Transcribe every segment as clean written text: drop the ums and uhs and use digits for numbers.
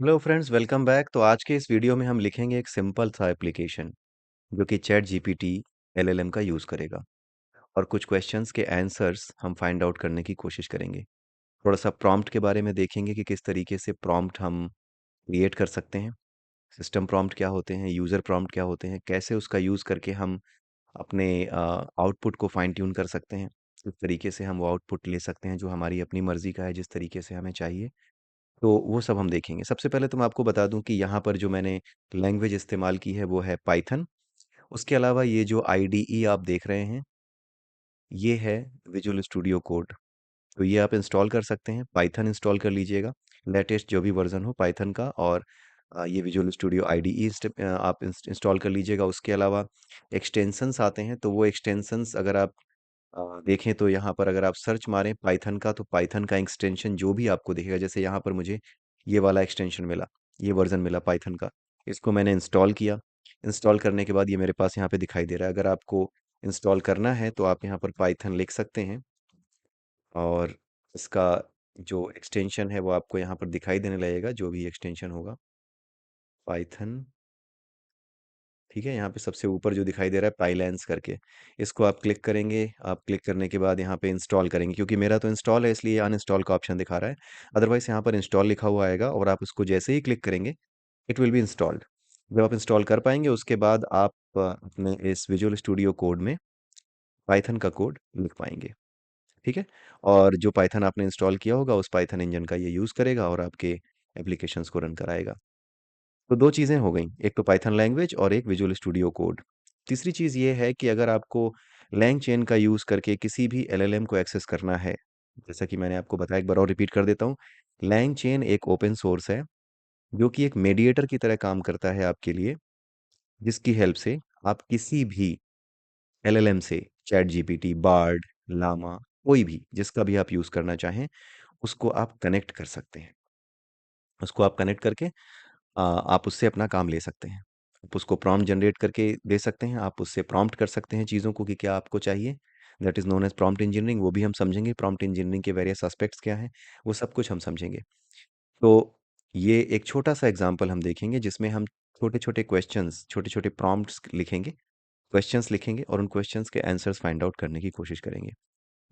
Hello friends, welcome back. तो आज के इस वीडियो में हम लिखेंगे एक सिंपल सा एप्लीकेशन जो कि चैट जीपीटी एलएलएम का यूज़ करेगा और कुछ क्वेश्चंस के आंसर्स हम फाइंड आउट करने की कोशिश करेंगे। थोड़ा सा प्रॉम्प्ट के बारे में देखेंगे कि किस तरीके से प्रॉम्प्ट हम क्रिएट कर सकते हैं, सिस्टम प्रॉम्प्ट क्या होते हैं, यूज़र प्रॉम्प्ट क्या होते हैं, कैसे उसका यूज़ करके हम अपने आउटपुट को फाइन ट्यून कर सकते हैं, किस तरीके से हम वो आउटपुट ले सकते हैं जो हमारी अपनी मर्ज़ी का है, जिस तरीके से हमें चाहिए। तो वो सब हम देखेंगे। सबसे पहले तो मैं आपको बता दूँ कि यहाँ पर जो मैंने लैंग्वेज इस्तेमाल की है वो है पाइथन। उसके अलावा ये जो आईडीई आप देख रहे हैं, ये है विजुअल स्टूडियो कोड। तो ये आप इंस्टॉल कर सकते हैं, पाइथन इंस्टॉल कर लीजिएगा, लेटेस्ट जो भी वर्ज़न हो पाइथन का। और ये विजुअल स्टूडियो आईडीई आप इंस्टॉल कर लीजिएगा। उसके अलावा एक्सटेंशंस आते हैं, तो वो एक्सटेंशंस अगर आप देखें तो यहाँ पर अगर आप सर्च मारें पाइथन का, तो पाइथन का एक्सटेंशन जो भी आपको दिखेगा, जैसे यहाँ पर मुझे ये वाला एक्सटेंशन मिला, ये वर्जन मिला पाइथन का, इसको मैंने इंस्टॉल किया। इंस्टॉल करने के बाद ये मेरे पास यहाँ पे दिखाई दे रहा है। अगर आपको इंस्टॉल करना है तो आप यहाँ पर पाइथन लिख सकते हैं और इसका जो एक्सटेंशन है वो आपको यहाँ पर दिखाई देने लगेगा, जो भी एक्सटेंशन होगा पाइथन। ठीक है, यहाँ पे सबसे ऊपर जो दिखाई दे रहा है पाइलैंस करके, इसको आप क्लिक करेंगे। आप क्लिक करने के बाद यहाँ पे इंस्टॉल करेंगे, क्योंकि मेरा तो इंस्टॉल है इसलिए अनइंस्टॉल का ऑप्शन दिखा रहा है। अदरवाइज यहाँ पर इंस्टॉल लिखा हुआ आएगा और आप उसको जैसे ही क्लिक करेंगे इट विल बी इंस्टॉल्ड। जब आप इंस्टॉल कर पाएंगे उसके बाद आप अपने इस विजुअल स्टूडियो कोड में पाइथन का कोड लिख पाएंगे। ठीक है, और जो पाइथन आपने इंस्टॉल किया होगा उस पाइथन इंजन का ये यूज़ करेगा और आपके एप्लीकेशंस को रन कराएगा। तो 2 चीज़ें हो गईं, एक तो पाइथन लैंग्वेज और एक विजुअल स्टूडियो कोड। तीसरी चीज़ ये है कि अगर आपको लैंगचेन का यूज़ करके किसी भी एलएलएम को एक्सेस करना है, जैसा कि मैंने आपको बताया, एक बार और रिपीट कर देता हूँ। लैंगचेन एक ओपन सोर्स है, जो कि एक मीडिएटर की तरह काम करता है आपके लिए, जिसकी हेल्प से आप किसी भी एलएलएम से चैट जीपीटी, बार्ड, लामा, कोई भी जिसका भी आप यूज़ करना चाहें, उसको आप कनेक्ट कर सकते हैं। उसको आप कनेक्ट करके आप उससे अपना काम ले सकते हैं। आप उसको प्रॉम्प्ट जनरेट करके दे सकते हैं, आप उससे प्रॉम्प्ट कर सकते हैं चीज़ों को कि क्या आपको चाहिए। That is known as prompt engineering, वो भी हम समझेंगे। प्रॉम्प्ट इंजीनियरिंग के वेरियस एस्पेक्ट्स क्या हैं, वो सब कुछ हम समझेंगे। तो ये एक छोटा-सा एग्ज़ाम्पल हम देखेंगे जिसमें हम छोटे-छोटे क्वेश्चंस, छोटे-छोटे प्रॉम्प्ट्स लिखेंगे, क्वेश्चंस लिखेंगे और उन क्वेश्चंस के आंसर्स फाइंड आउट करने की कोशिश करेंगे।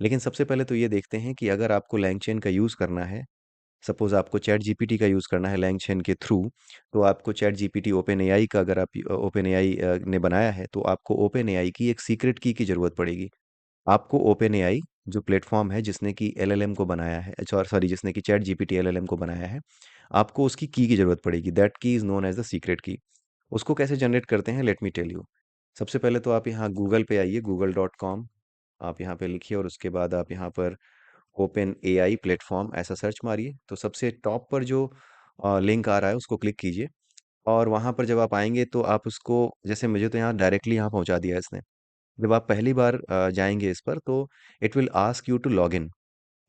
लेकिन सबसे पहले तो ये देखते हैं कि अगर आपको लैंगचेन का यूज़ करना है, सपोज़ आपको चैट जीपीटी का यूज़ करना है लैंगचेन के थ्रू, तो आपको चैट जीपीटी ओपन एआई का, अगर आप ओपन एआई ने बनाया है, तो आपको ओपन एआई की एक सीक्रेट की ज़रूरत पड़ेगी। आपको ओपन एआई जो प्लेटफ़ॉर्म है जिसने कि एलएलएम को बनाया है, सॉरी, जिसने कि चैट जीपीटी एलएलएम को बनाया है, आपको उसकी की ज़रूरत पड़ेगी। दैट की is known as the secret की। उसको कैसे जनरेट करते हैं, लेट मी टेल यू। सबसे पहले तो आप यहाँ गूगल पे आइए, google.com आप यहाँ पे लिखिए और उसके बाद आप यहाँ पर ओपन एआई प्लेटफॉर्म ऐसा सर्च मारिए, तो सबसे टॉप पर जो लिंक आ रहा है उसको क्लिक कीजिए। और वहाँ पर जब आप आएंगे तो आप उसको, जैसे मुझे तो यहाँ डायरेक्टली यहाँ पहुँचा दिया इसने। जब आप पहली बार जाएंगे इस पर, तो it will ask you to log in.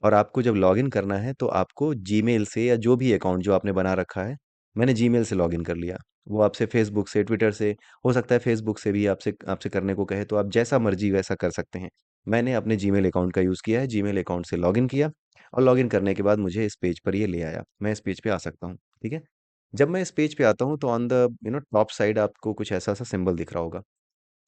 और आपको जब लॉगिन करना है तो आपको जीमेल से या जो भी अकाउंट जो आपने बना रखा है, मैंने जीमेल से लॉगिन कर लिया। वो आपसे फेसबुक से, ट्विटर से, हो सकता है फेसबुक से भी आपसे आपसे करने को कहे, तो आप जैसा मर्जी वैसा कर सकते हैं। मैंने अपने जीमेल अकाउंट का यूज़ किया है, जीमेल अकाउंट से लॉगिन किया और लॉगिन करने के बाद मुझे इस पेज पर ये ले आया। मैं इस पेज पे आ सकता हूँ। ठीक है, जब मैं इस पेज पे आता हूँ तो ऑन द टॉप साइड आपको कुछ ऐसा सा सिंबल दिख रहा होगा।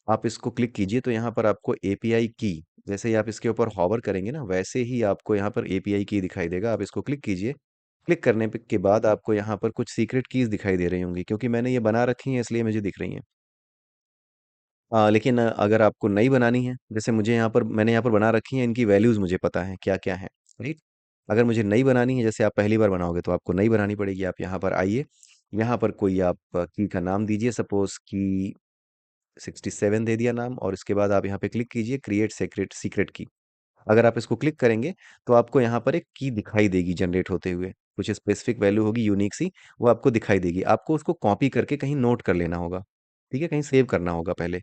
आप इसको क्लिक कीजिए तो यहाँ पर आपको एपीआई की, जैसे ही आप इसके ऊपर हॉवर करेंगे ना, वैसे ही आपको यहाँ पर एपीआई की दिखाई देगा। आप इसको क्लिक कीजिए। क्लिक करने के बाद आपको यहाँ पर कुछ सीक्रेट कीज़ दिखाई दे रही होंगी, क्योंकि मैंने ये बना रखी हैं इसलिए मुझे दिख रही हैं। लेकिन अगर आपको नई बनानी है, जैसे मुझे यहाँ पर, मैंने यहाँ पर बना रखी हैं, इनकी वैल्यूज़ मुझे पता है क्या क्या है, राइट। अगर मुझे नई बनानी है, जैसे आप पहली बार बनाओगे तो आपको नई बनानी पड़ेगी। आप यहाँ पर आइए, यहाँ पर कोई आप की का नाम दीजिए, सपोज की 67 दे दिया नाम, और इसके बाद आप यहाँ पे क्लिक कीजिए क्रिएट सीक्रेट सीक्रेट की। अगर आप इसको क्लिक करेंगे तो आपको यहाँ पर एक की दिखाई देगी जनरेट होते हुए, कुछ स्पेसिफिक वैल्यू होगी यूनिक सी, वो आपको दिखाई देगी। आपको उसको कॉपी करके कहीं नोट कर लेना होगा। ठीक है, कहीं सेव करना होगा पहले।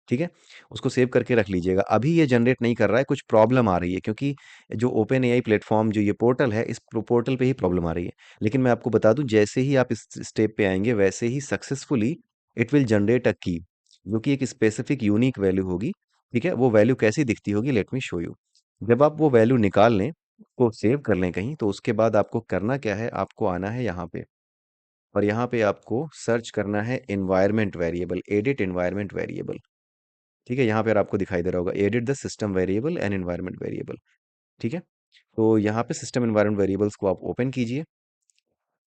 ठीक है, उसको सेव करके रख लीजिएगा। अभी ये जनरेट नहीं कर रहा है, कुछ प्रॉब्लम आ रही है, क्योंकि जो ओपन एआई प्लेटफॉर्म, जो ये पोर्टल है, इस पोर्टल पे ही प्रॉब्लम आ रही है। लेकिन मैं आपको बता दूं, जैसे ही आप इस स्टेप पे आएंगे वैसे ही successfully it will generate a key, जो कि एक स्पेसिफिक यूनिक वैल्यू होगी। ठीक है, वो वैल्यू कैसी दिखती होगी, लेट मी शो यू। जब आप वो वैल्यू निकाल लें, उसको सेव कर लें कहीं, तो उसके बाद आपको करना क्या है, आपको आना है यहाँ पे। और यहाँ पे आपको सर्च करना है environment variable, edit environment variable. ठीक है, यहाँ पर आपको दिखाई दे रहा होगा edit the system variable and environment variable. ठीक है, तो यहाँ पे सिस्टम एनवायरनमेंट वेरिएबल्स को आप ओपन कीजिए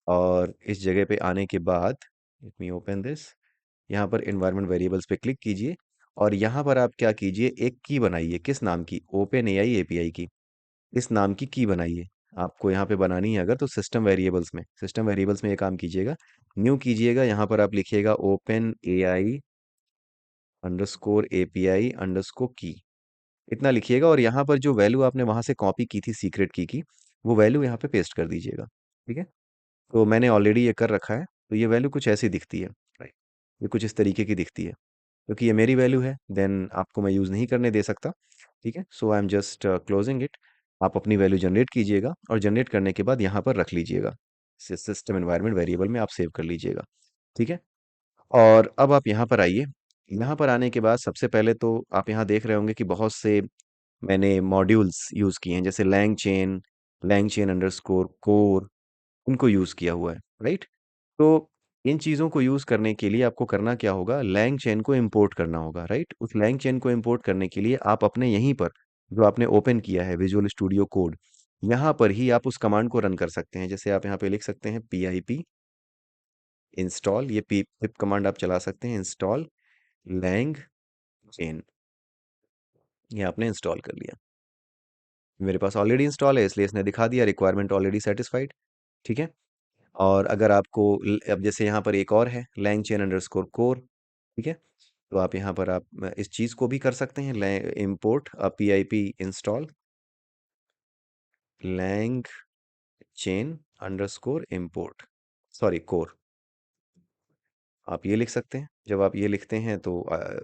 और इस जगह पे आने के बाद लेट मी ओपन दिस, यहाँ पर एनवायरनमेंट वेरिएबल्स पे क्लिक कीजिए और यहाँ पर आप क्या कीजिए, एक की बनाइए। किस नाम की? ओपन एआई एपीआई की। इस नाम की बनाइए। आपको यहाँ पे बनानी है अगर, तो सिस्टम वेरिएबल्स में ये काम कीजिएगा, न्यू कीजिएगा। यहाँ पर आप लिखिएगा open AI underscore API underscore की, इतना लिखिएगा और यहाँ पर जो वैल्यू आपने वहां से कॉपी की थी सीक्रेट की वो वैल्यू यहाँ पे पेस्ट कर दीजिएगा। ठीक है, तो मैंने ऑलरेडी ये कर रखा है, तो ये वैल्यू कुछ ऐसी दिखती है, राइट। ये कुछ इस तरीके की दिखती है, क्योंकि ये मेरी वैल्यू है, देन आपको मैं यूज़ नहीं करने दे सकता। ठीक है, so I am just closing it. आप अपनी वैल्यू जनरेट कीजिएगा और जनरेट करने के बाद यहाँ पर रख लीजिएगा, सिस्टम एनवायरनमेंट वेरिएबल में आप सेव कर लीजिएगा। ठीक है, और अब आप यहाँ पर आइए। यहाँ पर आने के बाद सबसे पहले तो आप यहाँ देख रहे होंगे कि बहुत से मैंने मॉड्यूल्स यूज़ किए हैं, जैसे लैंग चेन अंडरस्कोर कोर, उनको यूज़ किया हुआ है, राइट। तो इन चीज़ों को यूज़ करने के लिए आपको करना क्या होगा, लैंग चेन को इंपोर्ट करना होगा, राइट। उस लैंग चेन को इंपोर्ट करने के लिए आप अपने यहीं पर जो आपने ओपन किया है विजुअल स्टूडियो कोड, यहाँ पर ही आप उस कमांड को रन कर सकते हैं। जैसे आप यहाँ पे लिख सकते हैं pip इंस्टॉल, ये पिप कमांड आप चला सकते हैं, इंस्टॉल लैंग चेन। ये आपने इंस्टॉल कर लिया, मेरे पास ऑलरेडी इंस्टॉल है इसलिए इसने दिखा दिया रिक्वायरमेंट ऑलरेडी सेटिस्फाइड। ठीक है, और अगर आपको अब जैसे यहाँ पर एक और है लैंग चेन अंडरस्कोर कोर। ठीक है, तो आप यहाँ पर आप इस चीज़ को भी कर सकते हैं, import pip install LangChain underscore import, sorry core, आप ये लिख सकते हैं। जब आप ये लिखते हैं तो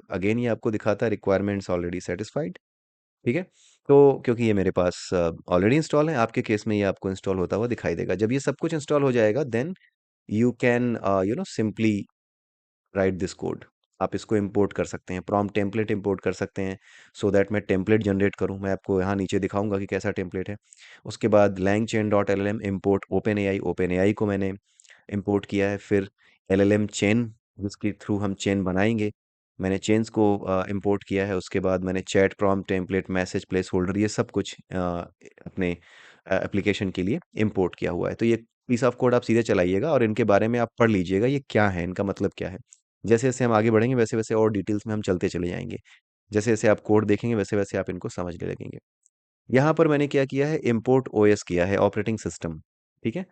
अगेन ये आपको दिखाता है रिक्वायरमेंट्स ऑलरेडी सेटिस्फाइड। ठीक है, तो क्योंकि ये मेरे पास ऑलरेडी इंस्टॉल है, आपके केस में ये आपको इंस्टॉल होता हुआ दिखाई देगा। जब ये सब कुछ इंस्टॉल हो जाएगा then you can simply write this code. आप इसको इंपोर्ट कर सकते हैं, प्रॉम्प्ट टेम्पलेट इंपोर्ट कर सकते हैं, सो दैट मैं टेम्पलेट जनरेट करूं। मैं आपको यहाँ नीचे दिखाऊंगा कि कैसा टेम्पलेट है। उसके बाद LangChain dot L L M import OpenAI को मैंने इंपोर्ट किया है। फिर एल एल एम चेन जिसके थ्रू हम चेन बनाएंगे, मैंने चेन्स को इंपोर्ट किया है। उसके बाद मैंने chat prompt template message place holder ये सब कुछ अपने एप्लीकेशन के लिए इंपोर्ट किया हुआ है। तो ये पीस ऑफ कोड आप सीधे चलाइएगा और इनके बारे में आप पढ़ लीजिएगा, ये क्या है, इनका मतलब क्या है। जैसे जैसे हम आगे बढ़ेंगे वैसे वैसे और डिटेल्स में हम चलते चले जाएंगे। जैसे जैसे आप कोड देखेंगे वैसे वैसे आप इनको समझने लगेंगे। यहाँ पर मैंने क्या किया है, इम्पोर्ट ओएस किया है, ऑपरेटिंग सिस्टम। ठीक है,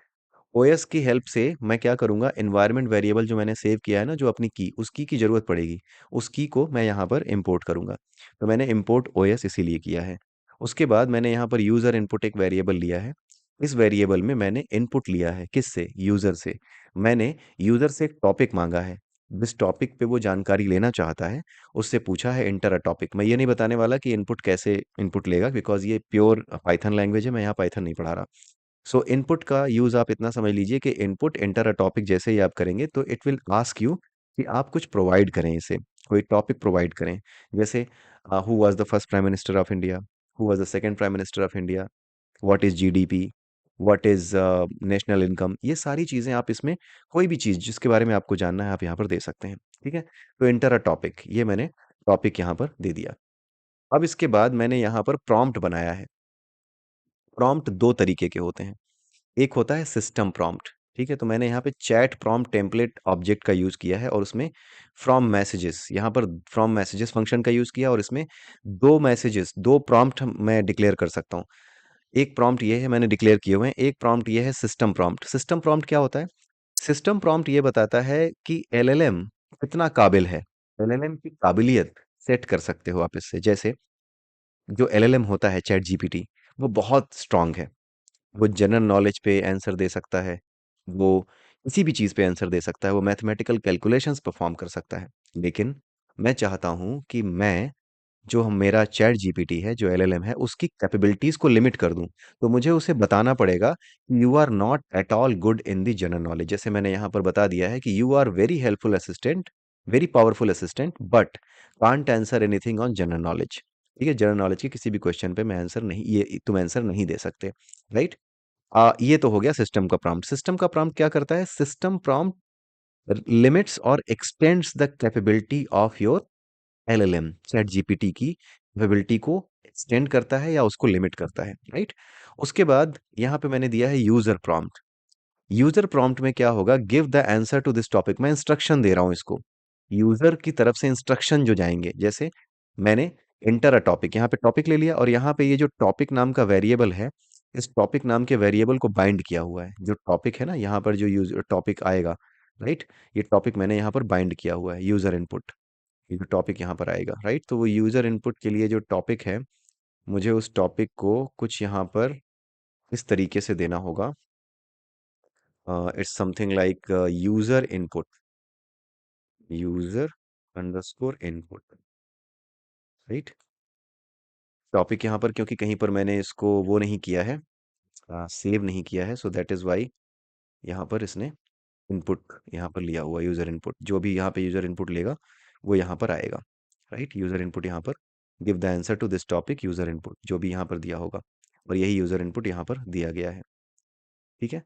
ओएस की हेल्प से मैं क्या करूंगा, एनवायरनमेंट वेरिएबल जो मैंने सेव किया है ना, जो अपनी की, उस की जरूरत पड़ेगी, उस की को मैं यहाँ पर इंपोर्ट करूंगा। तो मैंने इंपोर्ट ओएस इसीलिए किया है। उसके बाद मैंने यहाँ पर यूजर इनपुट एक वेरिएबल लिया है। इस वेरिएबल में मैंने इनपुट लिया है किससे, यूजर से। मैंने यूजर से एक टॉपिक मांगा है, जिस टॉपिक पे वो जानकारी लेना चाहता है उससे पूछा है इंटर अ टॉपिक। मैं ये नहीं बताने वाला कि इनपुट कैसे इनपुट लेगा, बिकॉज ये प्योर पाइथन लैंग्वेज है, मैं यहाँ पाइथन नहीं पढ़ा रहा। सो इनपुट का यूज आप इतना समझ लीजिए कि इनपुट एंटर अ टॉपिक जैसे ही आप करेंगे तो इट विल आस्क यू कि आप कुछ प्रोवाइड करें, इसे कोई टॉपिक प्रोवाइड करें। जैसे who was the first prime minister of India, who was the second prime minister of India, what is GDP, what is national income, ये सारी चीजें आप इसमें कोई भी चीज जिसके बारे में आपको जानना है आप यहाँ पर दे सकते हैं। ठीक है, तो एंटर अ टॉपिक, ये मैंने टॉपिक यहाँ पर दे दिया। अब इसके बाद मैंने यहाँ पर प्रॉम्प्ट बनाया है। प्रॉम्प्ट दो तरीके के होते हैं, एक होता है सिस्टम प्रॉम्प्ट। ठीक है, तो मैंने यहाँ पे चैट प्रॉम्प्ट टेम्पलेट ऑब्जेक्ट का यूज किया है और उसमें फ्रॉम मैसेजेस, यहाँ पर फ्रॉम मैसेजेस फंक्शन का यूज किया और इसमें दो मैसेजेस, दो प्रॉम्प्ट मैं डिक्लेयर कर सकता हूँ। एक प्रॉम्प्ट ये है मैंने डिक्लेयर किए हुए हैं, एक प्रॉम्प्ट ये है सिस्टम प्रॉम्प्ट। सिस्टम प्रॉम्प्ट क्या होता है, सिस्टम प्रॉम्प्ट ये बताता है कि एलएलएम कितना काबिल है, एलएलएम की काबिलियत सेट कर सकते हो आप इससे। जैसे जो एलएलएम होता है चैट जीपीटी, वो बहुत स्ट्रांग है, वो जनरल नॉलेज पे आंसर दे सकता है, वो किसी भी चीज़ पे आंसर दे सकता है, वो मैथमेटिकल कैलकुलेशंस परफॉर्म कर सकता है। लेकिन मैं चाहता हूँ कि मैं जो हम मेरा चैट जीपीटी है, जो एलएलएम है, उसकी कैपेबिलिटीज़ को लिमिट कर दूँ। तो मुझे उसे बताना पड़ेगा कि you are not at all good in the general knowledge. जैसे मैंने यहाँ पर बता दिया है कि you are very helpful assistant, very powerful assistant, but can't answer anything on general knowledge. ठीक है, जनरल नॉलेज के किसी भी क्वेश्चन पे मैं आंसर नहीं, ये तुम आंसर नहीं दे सकते, राइट। ये तो हो गया सिस्टम का प्रॉम्प्ट। सिस्टम का प्रॉम्प्ट क्या करता है? सिस्टम प्रॉम्प्ट लिमिट्स और expends the capability of your LLM. Chat GPT की कैपेबिलिटी को एक्सटेंड करता है या उसको लिमिट करता है, राइट? उसके बाद यहाँ पे मैंने दिया है यूजर प्रॉम्प्ट। यूजर प्रॉम्प्ट में क्या होगा? Give the answer to this topic. मैं इंस्ट्रक्शन दे रहा हूं इसको, यूजर की तरफ से इंस्ट्रक्शन जो जाएंगे। जैसे मैंने इंटर अ टॉपिक, यहाँ पे टॉपिक ले लिया और यहाँ पे ये जो टॉपिक नाम का वेरिएबल है, इस टॉपिक नाम के वेरिएबल को बाइंड किया हुआ है। जो टॉपिक है ना, यहाँ पर जो यूज टॉपिक आएगा, राइट, ये टॉपिक मैंने यहाँ पर बाइंड किया हुआ है, यूजर इनपुट। ये जो टॉपिक यहाँ पर आएगा, राइट, तो वो यूजर इनपुट के लिए जो टॉपिक है, मुझे उस टॉपिक को कुछ यहाँ पर इस तरीके से देना होगा। It's something like user input, user underscore input, right. Topic यहाँ पर क्योंकि कहीं पर मैंने इसको वो नहीं किया है, सेव नहीं किया है, सो दैट इज वाई यहाँ पर इसने इनपुट यहाँ पर लिया हुआ, यूजर इनपुट। जो भी यहाँ पे यूजर इनपुट लेगा वो यहाँ पर आएगा, राइट। यूजर इनपुट यहाँ पर give the answer to this topic, user input जो भी यहाँ पर दिया होगा, और यही यूजर इनपुट यहाँ पर दिया गया है, ठीक है।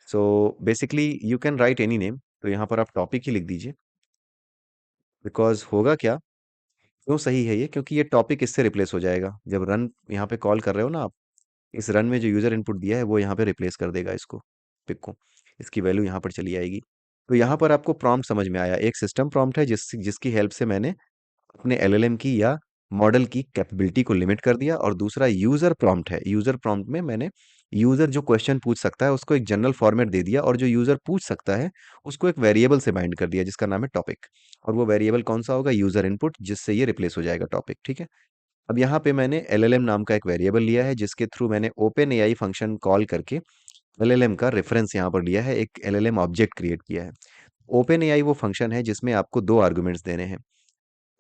So basically you can write any name, तो यहाँ पर आप टॉपिक ही लिख दीजिए। बिकॉज होगा क्या, क्यों सही है ये? क्योंकि ये टॉपिक इससे रिप्लेस हो जाएगा जब रन यहाँ पे कॉल कर रहे हो ना आप। इस रन में जो यूजर इनपुट दिया है वो यहाँ पे रिप्लेस कर देगा इसको, पिक को। इसकी वैल्यू यहाँ पर चली आएगी। तो यहाँ पर आपको प्रॉम्प्ट समझ में आया। एक सिस्टम प्रॉम्प्ट है जिसकी हेल्प से मैंने अपने एलएलएम की या मॉडल की कैपेबिलिटी को लिमिट कर दिया, और दूसरा यूजर प्रॉम्प्ट है। यूजर प्रॉम्प्ट में मैंने यूजर जो क्वेश्चन पूछ सकता है उसको एक जनरल फॉर्मेट दे दिया, और जो यूजर पूछ सकता है उसको एक वेरिएबल से बाइंड कर दिया जिसका नाम है टॉपिक। और वो वेरिएबल कौन सा होगा? यूजर इनपुट, जिससे ये रिप्लेस हो जाएगा टॉपिक, ठीक है। अब यहाँ पे मैंने एलएलएम नाम का एक वेरिएबल लिया है जिसके थ्रू मैंने ओपन एआई फंक्शन कॉल करके एलएलएम का रेफरेंस यहाँ पर लिया है, एक एलएलएम ऑब्जेक्ट क्रिएट किया है। ओपन एआई वो फंक्शन है जिसमें आपको दो आर्गुमेंट्स देने हैं,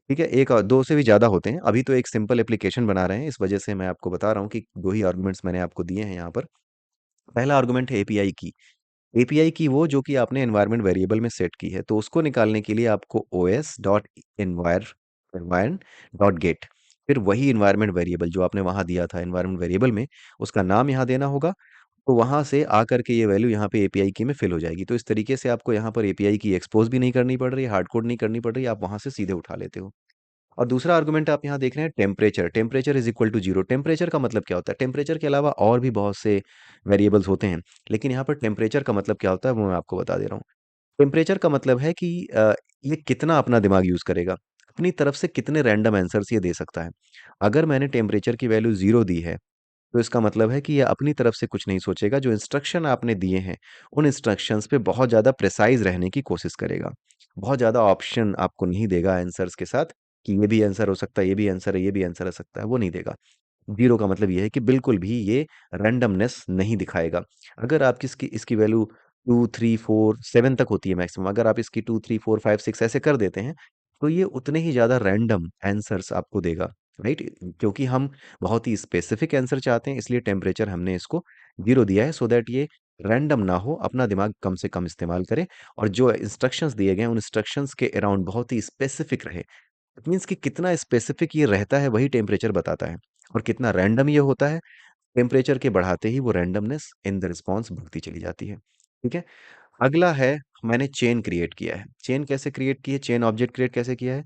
ठीक है। एक और दो से भी ज़्यादा होते हैं, अभी तो एक सिंपल एप्लीकेशन बना रहे हैं, इस वजह से मैं आपको बता रहा हूँ कि दो ही आर्गुमेंट्स मैंने आपको दिए हैं यहाँ पर। पहला आर्गुमेंट है एपीआई की। एपीआई की वो जो कि आपने एनवायरनमेंट वेरिएबल में सेट की है, तो उसको निकालने के लिए आपको os dot environ dot gate, फिर वही इन्वायरमेंट वेरिएबल जो आपने वहां दिया था एनवायरमेंट वेरिएबल में, उसका नाम यहाँ देना होगा। तो वहां से आकर के ये वैल्यू यहाँ पे एपीआई की में फिल हो जाएगी। तो इस तरीके से आपको यहाँ पर एपीआई की एक्सपोज भी नहीं करनी पड़ रही, हार्ड कोड नहीं करनी पड़ रही, आप वहां से सीधे उठा लेते हो। और दूसरा आर्गुमेंट आप यहाँ देख रहे हैं temperature. Temperature is equal to zero. Temperature का मतलब क्या होता है? टेम्परेचर के अलावा और भी बहुत से वेरिएबल्स होते हैं, लेकिन यहाँ पर टेम्परेचर का मतलब क्या होता है वो मैं आपको बता दे रहा हूँ। टेम्परेचर का मतलब है कि ये कितना अपना दिमाग यूज करेगा, अपनी तरफ से कितने रैंडम आंसर्स ये दे सकता है। अगर मैंने टेम्परेचर की वैल्यू जीरो दी है, तो इसका मतलब है कि ये अपनी तरफ से कुछ नहीं सोचेगा। जो इंस्ट्रक्शन आपने दिए हैं उन इंस्ट्रक्शंस पे बहुत ज़्यादा प्रिसाइज रहने की कोशिश करेगा। बहुत ज़्यादा ऑप्शन आपको नहीं देगा आंसर्स के साथ, कि ये भी आंसर हो सकता है, ये भी आंसर है, ये भी आंसर हो सकता है, वो नहीं देगा। जीरो का मतलब ये है कि बिल्कुल भी ये रैंडमनेस नहीं दिखाएगा। अगर आप इसकी इसकी वैल्यू 2 3 4 7 तक होती है मैक्सिमम, अगर आप इसकी 2 3 4 5 6 ऐसे कर देते हैं, तो ये उतने ही ज़्यादा रैंडम आंसर्स आपको देगा, राइट। क्योंकि हम बहुत ही स्पेसिफिक आंसर चाहते हैं, इसलिए टेम्परेचर हमने इसको जीरो दिया है, सो दैट ये रैंडम ना हो, अपना दिमाग कम से कम इस्तेमाल करे, और जो इंस्ट्रक्शंस दिए गए हैं उन इंस्ट्रक्शंस के अराउंड बहुत ही स्पेसिफिक रहे। इट मीन्स कि कितना स्पेसिफिक ये रहता है वही टेम्परेचर बताता है, और कितना रैंडम ये होता है, टेम्परेचर के बढ़ाते ही वो रैंडमनेस इन द रिस्पॉन्स बढ़ती चली जाती है, ठीक है। अगला है, मैंने चेन क्रिएट किया है। चेन कैसे क्रिएट की है? चेन ऑब्जेक्ट क्रिएट कैसे किया है?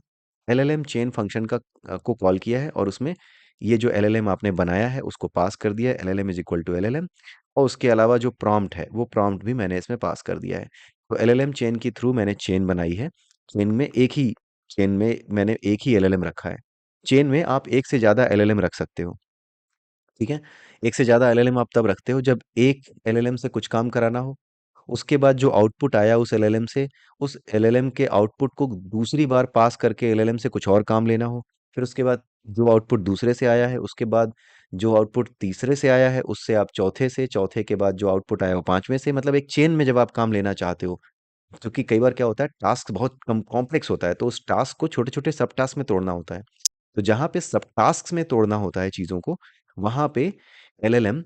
एलएलएम चेन फंक्शन को कॉल किया है, और उसमें ये जो एलएलएम आपने बनाया है उसको पास कर दिया है, LLM is equal to LLM. और उसके अलावा जो प्रॉम्प्ट है वो प्रॉम्प्ट भी मैंने इसमें पास कर दिया है। तो एलएलएम चेन के थ्रू मैंने चेन बनाई है। चेन में एक ही चेन में मैंने एक ही एलएलएम रखा है। चेन में आप एक से ज़्यादा एलएलएम रख सकते हो, ठीक है। एक से ज़्यादा एलएलएम आप तब रखते हो जब एक एलएलएम से कुछ काम कराना हो, उसके बाद जो आउटपुट आया उस एलएलएम से, उस एलएलएम के आउटपुट को दूसरी बार पास करके एलएलएम से कुछ और काम लेना हो, फिर उसके बाद जो आउटपुट दूसरे से आया है, उसके बाद जो आउटपुट तीसरे से आया है, उससे आप चौथे से, चौथे के बाद जो आउटपुट आया वो पांचवें से, मतलब एक चेन में जब आप काम लेना चाहते हो। क्योंकि कई बार क्या होता है, टास्क बहुत कम कॉम्प्लेक्स होता है, तो उस टास्क को छोटे छोटे सब टास्क में तोड़ना होता है। तो जहाँ पे सब टास्क में तोड़ना होता है चीज़ों को, वहाँ पे एलएलएम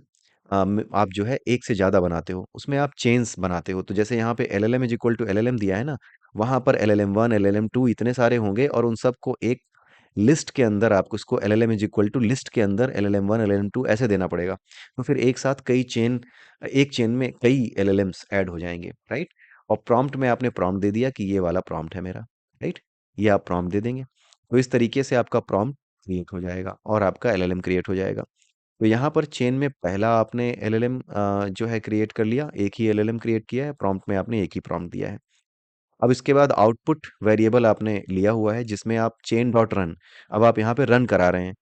आप जो है एक से ज़्यादा बनाते हो, उसमें आप चेन्स बनाते हो। तो जैसे यहाँ पे LLM is equal to LLM दिया है ना, वहाँ पर एलएलएम वन, एलएलएम टू इतने सारे होंगे, और उन सबको एक लिस्ट के अंदर आपको इसको LLM is equal to list के अंदर LLM1 LLM2 ऐसे देना पड़ेगा। तो फिर एक साथ एक चेन में कई LLMs ऐड हो जाएंगे, राइट। और प्रॉम्प्ट में आपने प्रॉम्प्ट दे दिया कि ये वाला प्रॉम्प्ट है मेरा, राइट। ये आप प्रॉम्प्ट दे देंगे, तो इस तरीके से आपका प्रॉम्प्ट क्रिएट हो जाएगा और आपका LLM क्रिएट हो जाएगा। तो यहाँ पर चेन में पहला आपने LLM जो है क्रिएट कर लिया, एक ही LLM क्रिएट किया है, प्रॉम्प्ट में आपने एक ही प्रॉम्प्ट दिया है। अब इसके बाद आउटपुट वेरिएबल आपने लिया हुआ है जिसमें आप चेन डॉट रन, अब आप यहाँ पे रन करा रहे हैं।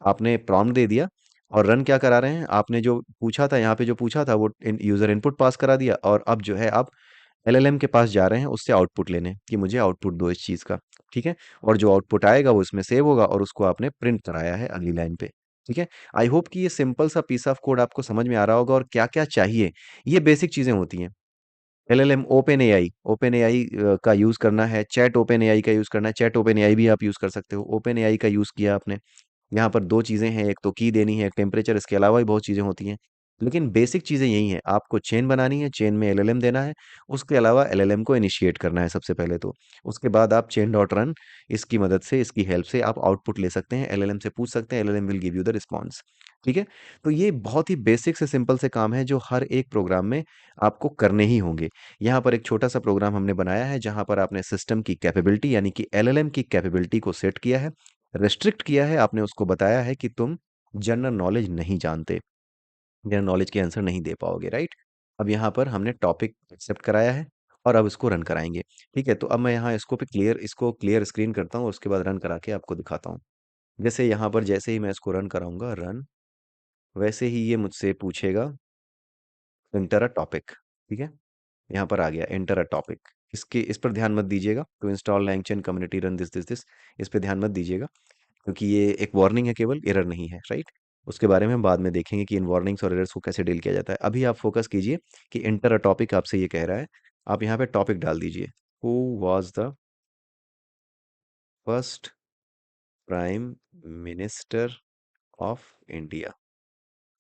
आपने प्रॉम्प्ट दे दिया और रन क्या करा रहे हैं, आपने जो पूछा था यहाँ पे, जो पूछा था वो यूजर इनपुट पास करा दिया, और अब जो है आप LLM के पास जा रहे हैं उससे आउटपुट लेने कि मुझे आउटपुट दो इस चीज़ का, ठीक है। और जो आउटपुट आएगा वो इसमें सेव होगा और उसको आपने प्रिंट कराया है अगली लाइन पे, ठीक है। आई होप कि ये सिंपल सा पीस ऑफ कोड आपको समझ में आ रहा होगा और क्या क्या चाहिए। ये बेसिक चीज़ें होती हैं। LLM ओपन एआई का यूज़ करना है, चैट ओपन एआई का यूज़ करना है, चैट ओपन एआई भी आप यूज़ कर सकते हो। ओपन एआई का यूज़ किया आपने, यहाँ पर दो चीज़ें हैं, एक तो की देनी है, एक टेम्परेचर, इसके अलावा भी बहुत चीज़ें होती हैं। लेकिन बेसिक चीज़ें यही हैं, आपको चेन बनानी है, चेन में LLM देना है, उसके अलावा LLM को इनिशिएट करना है सबसे पहले तो। उसके बाद आप चेन डॉट रन, इसकी मदद से, इसकी हेल्प से आप आउटपुट ले सकते हैं, LLM से पूछ सकते हैं, LLM will give you the response, ठीक है। तो ये बहुत ही बेसिक से सिंपल से काम है जो हर एक प्रोग्राम में आपको करने ही होंगे। यहाँ पर एक छोटा सा प्रोग्राम हमने बनाया है जहाँ पर आपने सिस्टम की कैपेबिलिटी यानी कि LLM की कैपेबिलिटी को सेट किया है, रेस्ट्रिक्ट किया है, आपने उसको बताया है कि तुम जनरल नॉलेज नहीं जानते, जनरल नॉलेज के आंसर नहीं दे पाओगे, राइट। अब यहाँ पर हमने टॉपिक एक्सेप्ट कराया है और अब इसको रन कराएंगे, ठीक है। तो अब मैं यहाँ इसको क्लियर स्क्रीन करता हूँ और उसके बाद रन करा के आपको दिखाता हूँ। जैसे यहाँ पर जैसे ही मैं इसको रन कराऊंगा रन, वैसे ही ये मुझसे पूछेगा इंटर अ टॉपिक, ठीक है। यहाँ पर आ गया एंटर अ टॉपिक। इस पर ध्यान मत दीजिएगा, तो install LangChain community run this this this, इस पे ध्यान मत दीजिएगा, क्योंकि ये एक वार्निंग है, केवल एरर नहीं है, राइट। उसके बारे में हम बाद में देखेंगे कि इन वार्निंग्स और एरर्स को कैसे डील किया जाता है। अभी आप फोकस कीजिए कि एंटर अ टॉपिक आपसे ये कह रहा है, आप यहाँ पे टॉपिक डाल दीजिए, who was the first prime minister of India,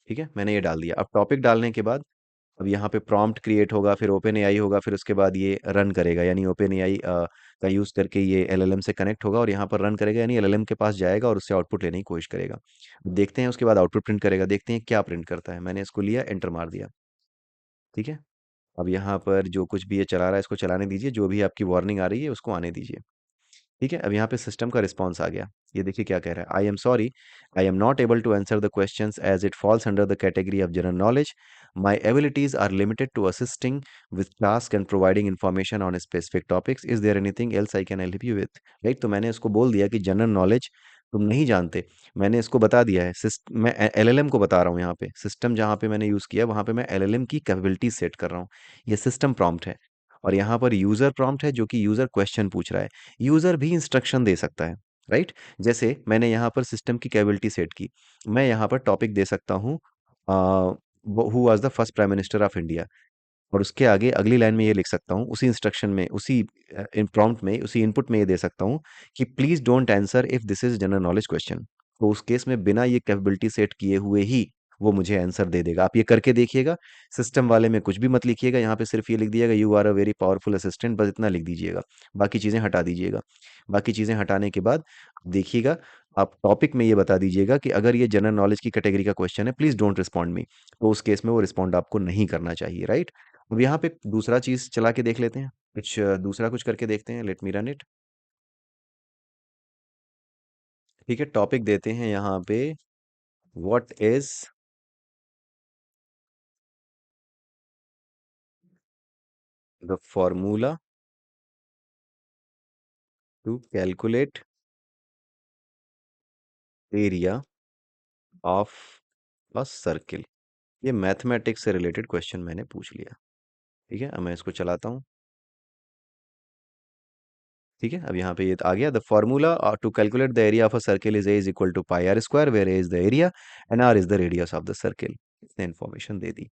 ठीक है। मैंने ये डाल दिया। अब टॉपिक डालने के बाद अब यहाँ पे प्रॉम्प्ट क्रिएट होगा, फिर ओपन एआई होगा, फिर उसके बाद ये रन करेगा, यानी ओपन एआई का यूज़ करके ये LLM से कनेक्ट होगा और यहाँ पर रन करेगा, यानी LLM के पास जाएगा और उससे आउटपुट लेने की कोशिश करेगा। देखते हैं उसके बाद आउटपुट प्रिंट करेगा, देखते हैं क्या प्रिंट करता है। मैंने इसको लिया, एंटर मार दिया, ठीक है। अब यहाँ पर जो कुछ भी ये चला रहा है इसको चलाने दीजिए, जो भी आपकी वार्निंग आ रही है उसको आने दीजिए, ठीक है। अब यहाँ पे सिस्टम का रिस्पॉन्स आ गया। ये देखिए क्या कह रहा है, I am sorry, I am not able to answer the questions as it falls under the category of general knowledge, my abilities are limited to assisting with task and providing information on specific topics, is there anything else I can help you with, right. तो मैंने इसको बोल दिया कि general knowledge तुम नहीं जानते, मैंने इसको बता दिया है। मैं LLM को बता रहा हूँ, यहाँ पे सिस्टम जहाँ पे मैंने यूज़ किया वहाँ पे मैं LLM की कैपेबिलिटी सेट कर रहा हूँ। ये सिस्टम प्रॉम्प्ट है और यहाँ पर यूज़र प्रॉम्प्ट है जो कि यूज़र क्वेश्चन पूछ रहा है। यूज़र भी इंस्ट्रक्शन दे सकता है, राइट। जैसे मैंने यहाँ पर सिस्टम की कैपेबिलिटी सेट की, मैं यहाँ पर टॉपिक दे सकता हूँ, who was the first prime minister of India, और उसके आगे अगली लाइन में ये लिख सकता हूँ, उसी इंस्ट्रक्शन में, उसी प्रॉम्प्ट में, उसी इनपुट में ये दे सकता हूँ कि please don't answer if this is general knowledge question. तो उस केस में बिना ये कैपेबिलिटी सेट किए हुए ही वो मुझे आंसर दे देगा। आप ये करके देखिएगा। सिस्टम वाले में कुछ भी मत लिखिएगा, यहाँ पे सिर्फ ये लिख दिएगा you are a very powerful assistant, बस इतना लिख दीजिएगा, बाकी चीज़ें हटा दीजिएगा। बाकी चीज़ें हटाने के बाद देखिएगा, आप टॉपिक में ये बता दीजिएगा कि अगर ये जनरल नॉलेज की कैटेगरी का क्वेश्चन है प्लीज डोंट रिस्पॉन्ड मी, तो उस केस में वो रिस्पॉन्ड आपको नहीं करना चाहिए, राइट। अब यहाँ पे दूसरा चीज चला के देख लेते हैं, दूसरा कुछ करके देखते हैं, लेट मी रन इट, ठीक है। टॉपिक देते हैं यहाँ पे, what is the formula to calculate area of a circle. ये मैथमेटिक्स से रिलेटेड क्वेश्चन मैंने पूछ लिया, ठीक है। अब मैं इसको चलाता हूँ, ठीक है। अब यहाँ पे ये आ गया, the formula to calculate the area of a circle is A is equal to pi r square, where A is the area and r is the radius of the circle. इसने इन्फॉर्मेशन दे दी।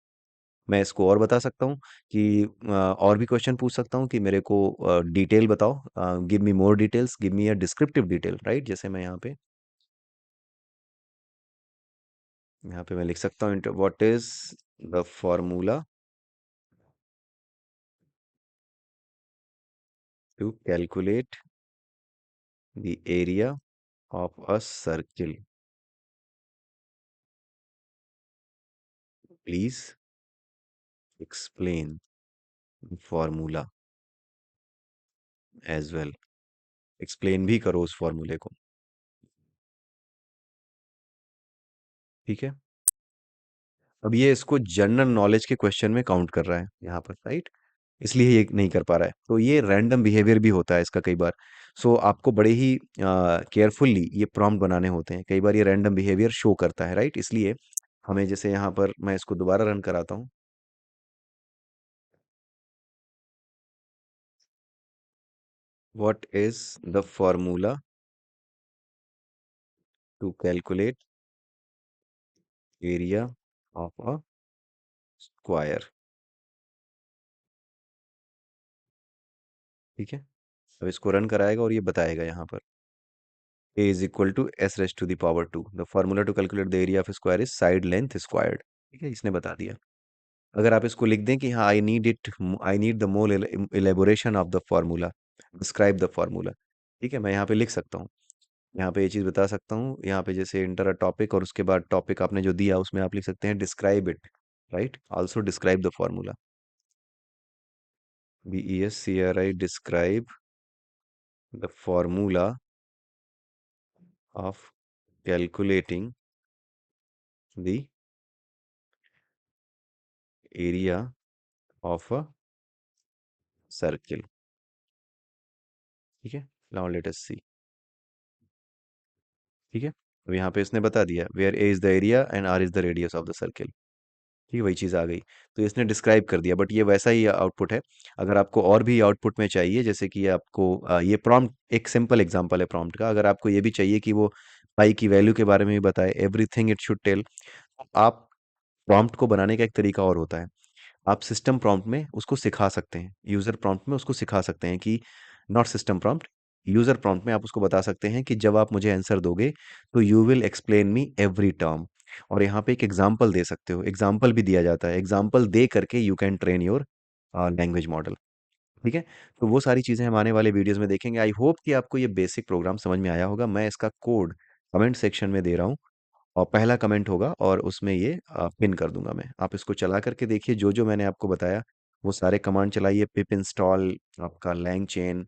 मैं इसको और बता सकता हूँ कि और भी क्वेश्चन पूछ सकता हूँ कि मेरे को डिटेल बताओ, give me more details, give me a descriptive detail, right. जैसे मैं यहाँ पे मैं लिख सकता हूँ, what is the formula to calculate the area of a circle, please explain formula as well. Explain भी करो उस फॉर्मूले को। ठीक है। अब ये इसको जनरल नॉलेज के क्वेश्चन में काउंट कर रहा है यहाँ पर, राइट? इसलिए ये नहीं कर पा रहा है। तो ये रैंडम बिहेवियर भी होता है इसका कई बार। सो आपको बड़े ही केयरफुल्ली ये प्रॉम्प्ट बनाने होते हैं। कई बार ये रैंडम बिहेवियर शो करता है, राइट? इसलिए हमें, जैसे यहाँ पर मैं इसको दोबारा रन कराता हूँ। What is the formula to calculate area of a square? ठीक है। अब इसको रन कराएगा और ये बताएगा यहाँ पर a is equal to s raised to the power 2, the formula to calculate the area of a square is side length squared। ठीक है, इसने बता दिया। अगर आप इसको लिख दें कि हाँ, I need the more elaboration of the formula, describe the formula. ठीक है, मैं यहाँ पे लिख सकता हूँ। यहाँ पे ये चीज़ बता सकता हूँ। यहाँ पे जैसे इंटर अ टॉपिक, और उसके बाद टॉपिक आपने जो दिया उसमें आप लिख सकते हैं describe it, right? Also describe the formula. DESCRI, describe the formula of calculating the area of a circle. ठीक है, नाउ लेट अस सी। ठीक है, तो यहाँ पे इसने बता दिया where A is the area and r is the radius of the circle. ठीक है, वही चीज़ आ गई। तो इसने डिस्क्राइब कर दिया, बट ये वैसा ही आउटपुट है। अगर आपको और भी आउटपुट में चाहिए, जैसे कि आपको ये प्रॉम्प्ट एक सिंपल एग्जांपल है प्रॉम्प्ट का। अगर आपको ये भी चाहिए कि वो पाई की वैल्यू के बारे में भी बताए, एवरीथिंग इट शुड टेल, आप प्रॉम्प्ट को बनाने का एक तरीका और होता है। आप सिस्टम प्रॉम्प्ट में उसको सिखा सकते हैं, यूजर प्रॉम्प्ट में उसको सिखा सकते हैं कि not system prompt, user prompt में आप उसको बता सकते हैं कि जब आप मुझे आंसर दोगे तो you will explain me every term. और यहाँ पे एक एग्जाम्पल दे सकते हो, एग्जाम्पल भी दिया जाता है। एग्जाम्पल दे करके you can train your language model. ठीक है, तो वो सारी चीज़ें हम आने वाले वीडियोस में देखेंगे। आई होप कि आपको ये बेसिक प्रोग्राम समझ में आया होगा। मैं इसका कोड कमेंट सेक्शन में दे रहा हूँ, और पहला कमेंट होगा और उसमें ये पिन कर दूंगा मैं। आप इसको चला करके देखिए, जो जो मैंने आपको बताया वो सारे कमांड चलाइए। पिप इंस्टॉल आपका LangChain,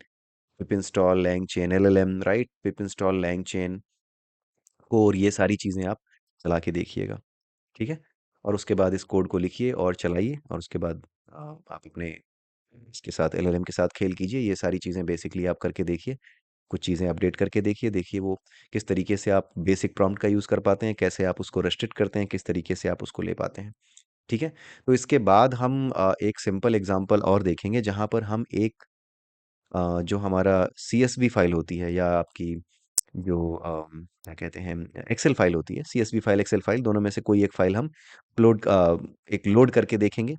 pip install LangChain LLM, right? Pip install LangChain core, ये सारी चीज़ें आप चला के देखिएगा। ठीक है, और उसके बाद इस कोड को लिखिए और चलाइए, और उसके बाद आप अपने इसके साथ LLM के साथ खेल कीजिए। ये सारी चीज़ें बेसिकली आप करके देखिए, कुछ चीज़ें अपडेट करके देखिए। देखिए वो किस तरीके से आप बेसिक प्रॉम्प्ट का यूज़ कर पाते हैं, कैसे आप उसको रेस्ट्रिक्ट करते हैं, किस तरीके से आप उसको ले पाते हैं। ठीक है, तो इसके बाद हम एक सिंपल एग्जांपल और देखेंगे, जहाँ पर हम एक जो हमारा CSV फाइल होती है, या आपकी जो क्या कहते हैं, एक्सेल फाइल होती है, CSV फाइल, एक्सेल फाइल, दोनों में से कोई एक फाइल हम एक लोड करके देखेंगे।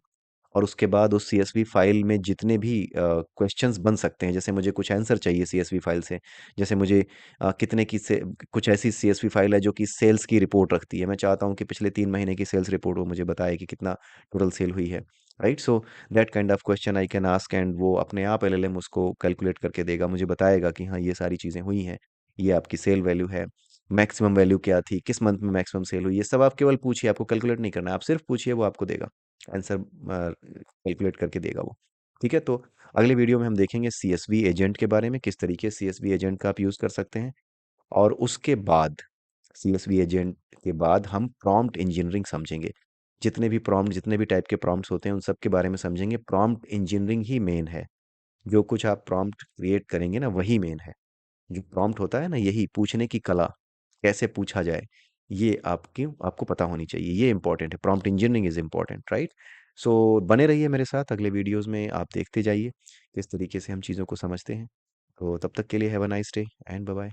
और उसके बाद उस सीएसवी फाइल में जितने भी क्वेश्चंस बन सकते हैं, जैसे मुझे कुछ आंसर चाहिए सीएसवी फाइल से, जैसे मुझे कितने की से कुछ ऐसी सीएसवी फाइल है जो कि सेल्स की रिपोर्ट रखती है। मैं चाहता हूँ कि पिछले 3 महीने की सेल्स रिपोर्ट वो मुझे बताए कि कितना टोटल सेल हुई है, right? So that kind of question I can ask, and वो अपने आप LLM उसको कैलकुलेट करके देगा, मुझे बताएगा कि हाँ, ये सारी चीज़ें हुई हैं, ये आपकी सेल वैल्यू है, मैक्सिमम वैल्यू क्या थी, किस मंथ में मैक्सिमम सेल हुई। ये सब आप केवल पूछिए, आपको कैलकुलेट नहीं करना है, आप सिर्फ पूछिए, वो आपको देगा आंसर, कैलकुलेट करके देगा वो। ठीक है, तो अगले वीडियो में हम देखेंगे CSV एजेंट के बारे में, किस तरीके से CSV एजेंट का आप यूज़ कर सकते हैं। और उसके बाद CSV एजेंट के बाद हम प्रॉम्प्ट इंजीनियरिंग समझेंगे। जितने भी प्रॉम्प्ट, जितने भी टाइप के प्रॉम्प्ट्स होते हैं, उन सब के बारे में समझेंगे। प्रॉम्प्ट इंजीनियरिंग ही मेन है। जो कुछ आप प्रॉम्प्ट क्रिएट करेंगे ना, वही मेन है। जो प्रॉम्प्ट होता है ना, यही पूछने की कला, कैसे पूछा जाए, ये आपकी आपको पता होनी चाहिए। ये इंपॉर्टेंट है, prompt engineering is important, right? So बने रहिए मेरे साथ, अगले वीडियोस में आप देखते जाइए किस तरीके से हम चीज़ों को समझते हैं। तो तब तक के लिए have a nice day and bye bye.